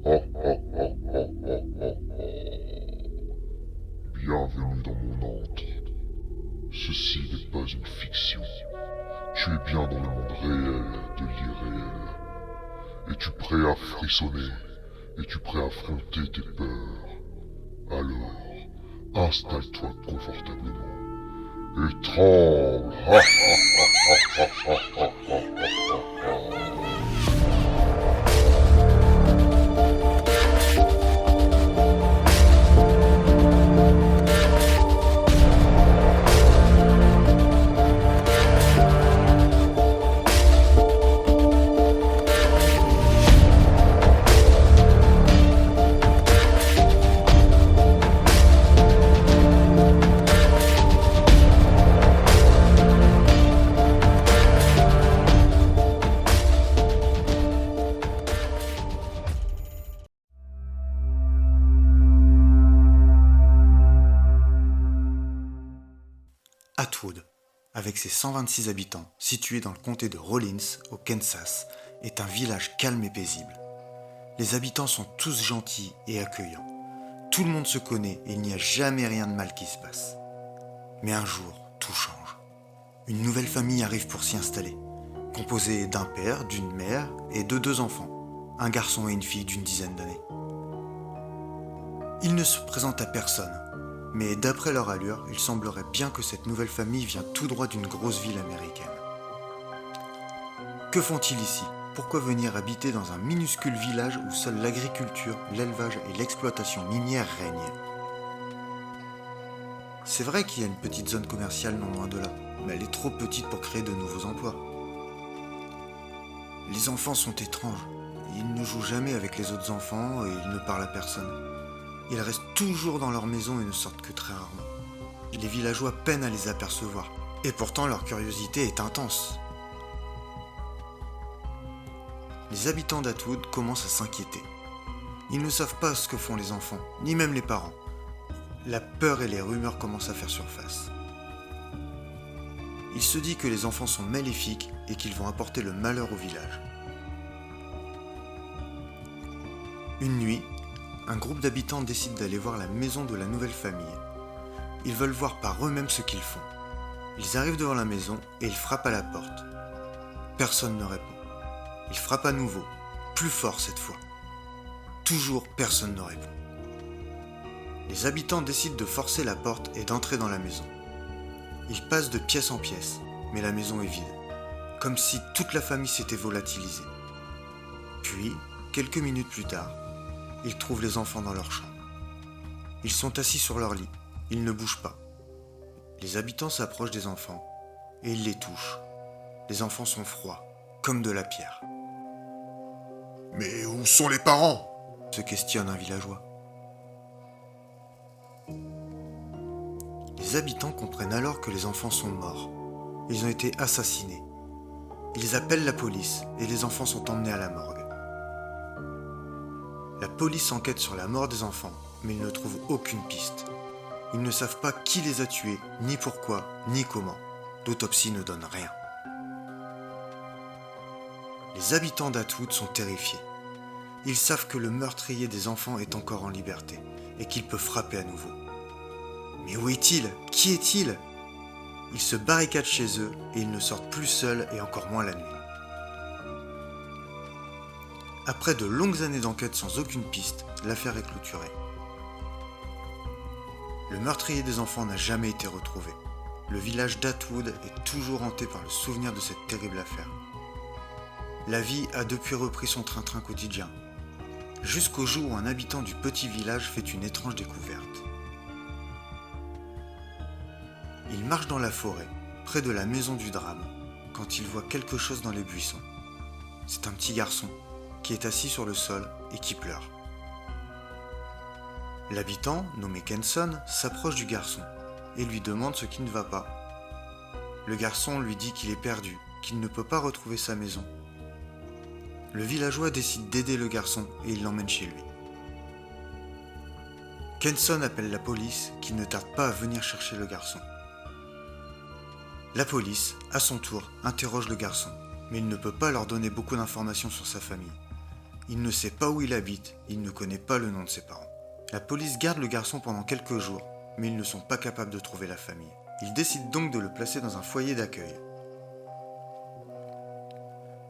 Bienvenue dans mon antre. Ceci n'est pas une fiction. Tu es bien dans le monde réel de l'irréel. Es-tu prêt à frissonner? Es-tu prêt à affronter tes peurs? Alors, installe-toi confortablement et tremble. Atwood, avec ses 126 habitants, situé dans le comté de Rollins, au Kansas, est un village calme et paisible. Les habitants sont tous gentils et accueillants. Tout le monde se connaît et il n'y a jamais rien de mal qui se passe. Mais un jour, tout change. Une nouvelle famille arrive pour s'y installer, composée d'un père, d'une mère et de 2 enfants, un garçon et une fille d'une dizaine d'années. Ils ne se présentent à personne, mais d'après leur allure, il semblerait bien que cette nouvelle famille vient tout droit d'une grosse ville américaine. Que font-ils ici? Pourquoi venir habiter dans un minuscule village où seule l'agriculture, l'élevage et l'exploitation minière règnent? C'est vrai qu'il y a une petite zone commerciale non loin de là, mais elle est trop petite pour créer de nouveaux emplois. Les enfants sont étranges. Ils ne jouent jamais avec les autres enfants et ils ne parlent à personne. Ils restent toujours dans leur maison et ne sortent que très rarement. Les villageois peinent à les apercevoir, et pourtant leur curiosité est intense. Les habitants d'Atwood commencent à s'inquiéter. Ils ne savent pas ce que font les enfants, ni même les parents. La peur et les rumeurs commencent à faire surface. Il se dit que les enfants sont maléfiques et qu'ils vont apporter le malheur au village. Une nuit, un groupe d'habitants décide d'aller voir la maison de la nouvelle famille. Ils veulent voir par eux-mêmes ce qu'ils font. Ils arrivent devant la maison et ils frappent à la porte. Personne ne répond. Ils frappent à nouveau, plus fort cette fois. Toujours personne ne répond. Les habitants décident de forcer la porte et d'entrer dans la maison. Ils passent de pièce en pièce, mais la maison est vide, comme si toute la famille s'était volatilisée. Puis, quelques minutes plus tard, ils trouvent les enfants dans leur chambre. Ils sont assis sur leur lit, ils ne bougent pas. Les habitants s'approchent des enfants et ils les touchent. Les enfants sont froids, comme de la pierre. « Mais où sont les parents ?» se questionne un villageois. Les habitants comprennent alors que les enfants sont morts. Ils ont été assassinés. Ils appellent la police et les enfants sont emmenés à la morgue. La police enquête sur la mort des enfants, mais ils ne trouvent aucune piste. Ils ne savent pas qui les a tués, ni pourquoi, ni comment. L'autopsie ne donne rien. Les habitants d'Atwood sont terrifiés. Ils savent que le meurtrier des enfants est encore en liberté et qu'il peut frapper à nouveau. Mais où est-il? Qui est-il? Ils se barricadent chez eux et ils ne sortent plus seuls et encore moins la nuit. Après de longues années d'enquête sans aucune piste, l'affaire est clôturée. Le meurtrier des enfants n'a jamais été retrouvé. Le village d'Atwood est toujours hanté par le souvenir de cette terrible affaire. La vie a depuis repris son train-train quotidien, jusqu'au jour où un habitant du petit village fait une étrange découverte. Il marche dans la forêt, près de la maison du drame, quand il voit quelque chose dans les buissons. C'est un petit garçon qui est assis sur le sol et qui pleure. L'habitant, nommé Kenson, s'approche du garçon et lui demande ce qui ne va pas. Le garçon lui dit qu'il est perdu, qu'il ne peut pas retrouver sa maison. Le villageois décide d'aider le garçon et il l'emmène chez lui. Kenson appelle la police qui ne tarde pas à venir chercher le garçon. La police, à son tour, interroge le garçon, mais il ne peut pas leur donner beaucoup d'informations sur sa famille. Il ne sait pas où il habite, il ne connaît pas le nom de ses parents. La police garde le garçon pendant quelques jours, mais ils ne sont pas capables de trouver la famille. Ils décident donc de le placer dans un foyer d'accueil.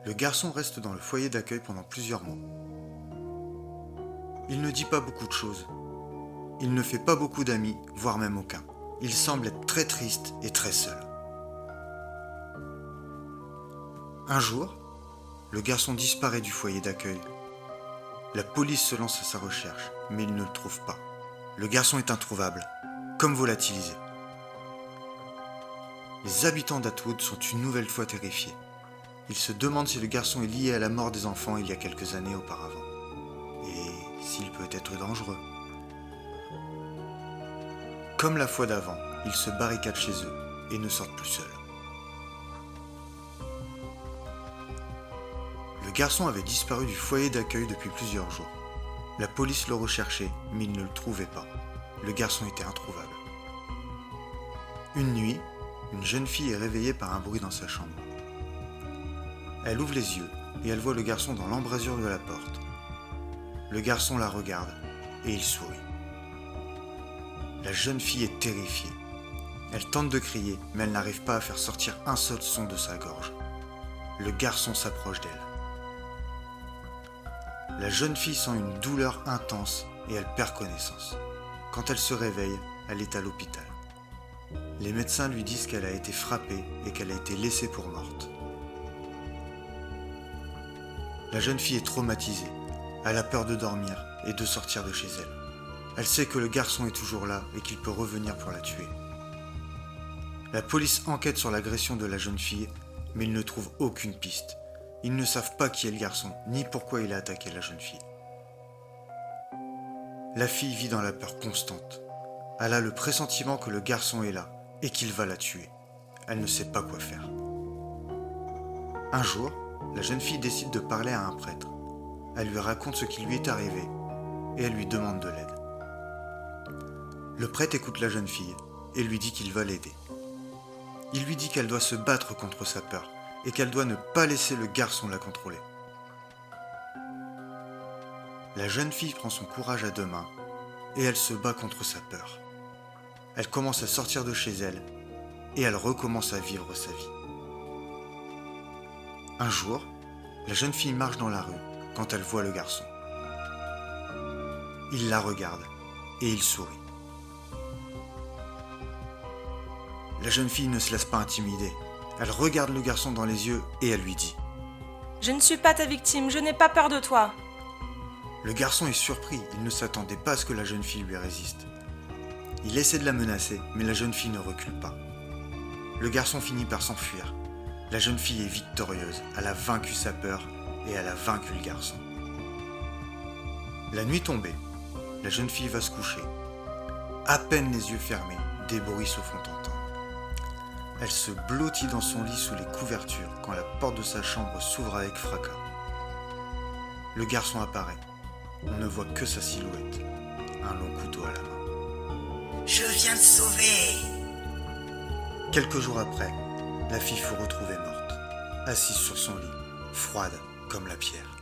Le garçon reste dans le foyer d'accueil pendant plusieurs mois. Il ne dit pas beaucoup de choses. Il ne fait pas beaucoup d'amis, voire même aucun. Il semble être très triste et très seul. Un jour, le garçon disparaît du foyer d'accueil. La police se lance à sa recherche, mais ils ne le trouvent pas. Le garçon est introuvable, comme volatilisé. Les habitants d'Atwood sont une nouvelle fois terrifiés. Ils se demandent si le garçon est lié à la mort des enfants il y a quelques années auparavant. Et s'il peut être dangereux. Comme la fois d'avant, ils se barricadent chez eux et ne sortent plus seuls. Le garçon avait disparu du foyer d'accueil depuis plusieurs jours. La police le recherchait, mais ils ne le trouvaient pas. Le garçon était introuvable. Une nuit, une jeune fille est réveillée par un bruit dans sa chambre. Elle ouvre les yeux et elle voit le garçon dans l'embrasure de la porte. Le garçon la regarde et il sourit. La jeune fille est terrifiée. Elle tente de crier, mais elle n'arrive pas à faire sortir un seul son de sa gorge. Le garçon s'approche d'elle. La jeune fille sent une douleur intense et elle perd connaissance. Quand elle se réveille, elle est à l'hôpital. Les médecins lui disent qu'elle a été frappée et qu'elle a été laissée pour morte. La jeune fille est traumatisée. Elle a peur de dormir et de sortir de chez elle. Elle sait que le garçon est toujours là et qu'il peut revenir pour la tuer. La police enquête sur l'agression de la jeune fille, mais ils ne trouvent aucune piste. Ils ne savent pas qui est le garçon, ni pourquoi il a attaqué la jeune fille. La fille vit dans la peur constante. Elle a le pressentiment que le garçon est là et qu'il va la tuer. Elle ne sait pas quoi faire. Un jour, la jeune fille décide de parler à un prêtre. Elle lui raconte ce qui lui est arrivé et elle lui demande de l'aide. Le prêtre écoute la jeune fille et lui dit qu'il va l'aider. Il lui dit qu'elle doit se battre contre sa peur et qu'elle doit ne pas laisser le garçon la contrôler. La jeune fille prend son courage à deux mains et elle se bat contre sa peur. Elle commence à sortir de chez elle et elle recommence à vivre sa vie. Un jour, la jeune fille marche dans la rue quand elle voit le garçon. Il la regarde et il sourit. La jeune fille ne se laisse pas intimider. Elle regarde le garçon dans les yeux et elle lui dit : « Je ne suis pas ta victime, je n'ai pas peur de toi. » Le garçon est surpris, il ne s'attendait pas à ce que la jeune fille lui résiste. Il essaie de la menacer, mais la jeune fille ne recule pas. Le garçon finit par s'enfuir. La jeune fille est victorieuse, elle a vaincu sa peur et elle a vaincu le garçon. La nuit tombée, la jeune fille va se coucher. À peine les yeux fermés, des bruits se font entendre. Elle se blottit dans son lit sous les couvertures quand la porte de sa chambre s'ouvre avec fracas. Le garçon apparaît. On ne voit que sa silhouette, un long couteau à la main. « Je viens te sauver !» Quelques jours après, la fille fut retrouvée morte, assise sur son lit, froide comme la pierre.